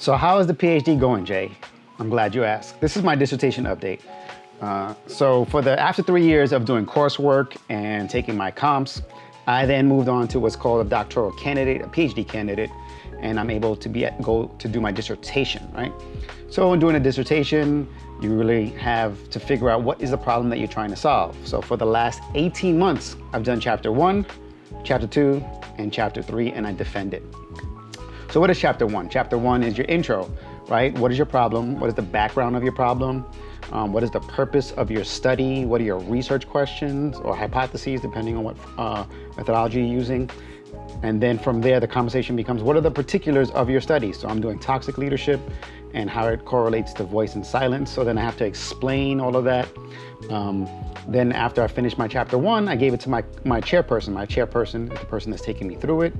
So how is the PhD going, Jay? I'm glad you asked. This is my dissertation update. So after 3 years of doing coursework and taking my comps, I then moved on to what's called a doctoral candidate, a PhD candidate, and I'm able to go to do my dissertation, right? So in doing a dissertation, you really have to figure out what is the problem that you're trying to solve. So for the last 18 months, I've done chapter 1, chapter 2, and chapter 3, and I defend it. So what is chapter 1? Chapter 1 is your intro, right? What is your problem? What is the background of your problem? What is the purpose of your study? What are your research questions or hypotheses, depending on what methodology you're using? And then from there, the conversation becomes, what are the particulars of your study? So I'm doing toxic leadership and how it correlates to voice and silence. So then I have to explain all of that. Then after I finished my chapter 1, I gave it to my chairperson. My chairperson is the person that's taking me through it.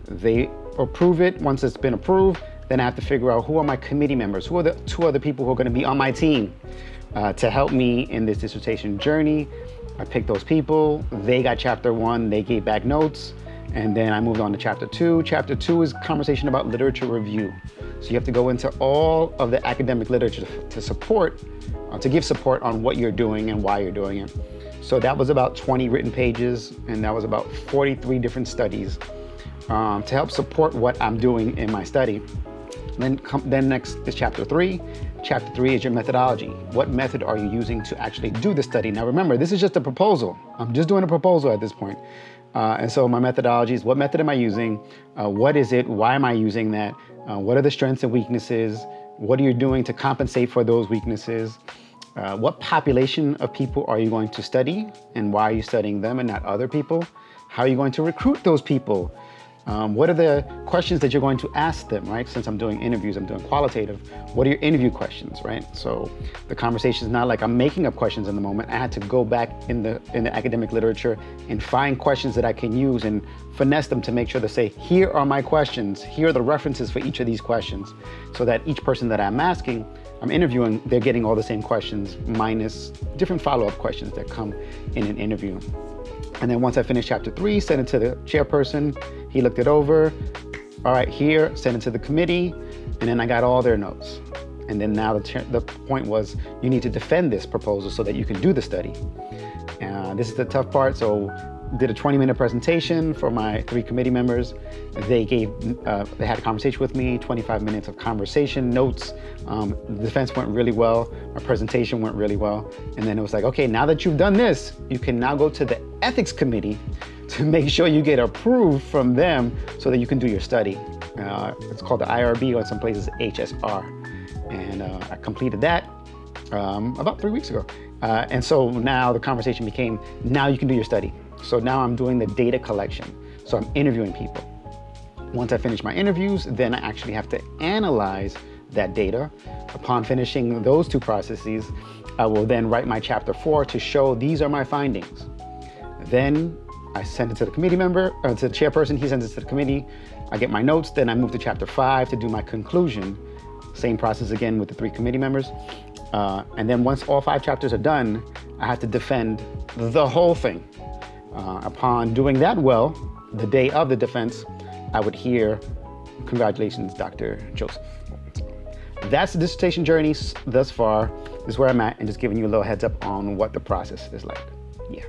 They approve it. Once it's been approved, then I have to figure out who are my committee members, who are the 2 other people who are going to be on my team to help me in this dissertation journey. I picked those people. They got chapter 1. They gave back notes. And then I moved on to chapter 2. Chapter 2 is conversation about literature review. So you have to go into all of the academic literature to give support on what you're doing and why you're doing it. So that was about 20 written pages, and that was about 43 different studies to help support what I'm doing in my study. Then next is chapter 3. Chapter 3 is your methodology. What method are you using to actually do the study? Now remember, this is just a proposal. I'm just doing a proposal at this point. And so my methodology is, what method am I using? What is it? Why am I using that? What are the strengths and weaknesses? What are you doing to compensate for those weaknesses? What population of people are you going to study? And why are you studying them and not other people? How are you going to recruit those people? What are the questions that you're going to ask them, right? Since I'm doing interviews, I'm doing qualitative. What are your interview questions, right? So the conversation is not like I'm making up questions in the moment. I had to go back in the academic literature and find questions that I can use and finesse them to make sure to say, here are my questions. Here are the references for each of these questions, so that each person that I'm interviewing, they're getting all the same questions minus different follow-up questions that come in an interview. And then once I finished chapter 3, sent it to the chairperson. He looked it over. All right, here, sent it to the committee. And then I got all their notes. And then now the point was, you need to defend this proposal so that you can do the study. This is the tough part. So did a 20-minute presentation for my 3 committee members. They had a conversation with me, 25 minutes of conversation, notes. The defense went really well. My presentation went really well. And then it was like, okay, now that you've done this, you can now go to the ethics committee to make sure you get approved from them so that you can do your study. It's called the IRB, or in some places HSR. And I completed that about 3 weeks ago. And so now the conversation became, now you can do your study. So now I'm doing the data collection. So I'm interviewing people. Once I finish my interviews, then I actually have to analyze that data. Upon finishing those 2 processes, I will then write my chapter 4 to show these are my findings. Then I send it to the committee member, or to the chairperson. He sends it to the committee. I get my notes. Then I move to chapter 5 to do my conclusion. Same process again with the 3 committee members. And then once all 5 chapters are done, I have to defend the whole thing. Upon doing that well, the day of the defense, I would hear, congratulations, Dr. Joseph. That's the dissertation journey thus far. This is where I'm at, and just giving you a little heads up on what the process is like. Yeah.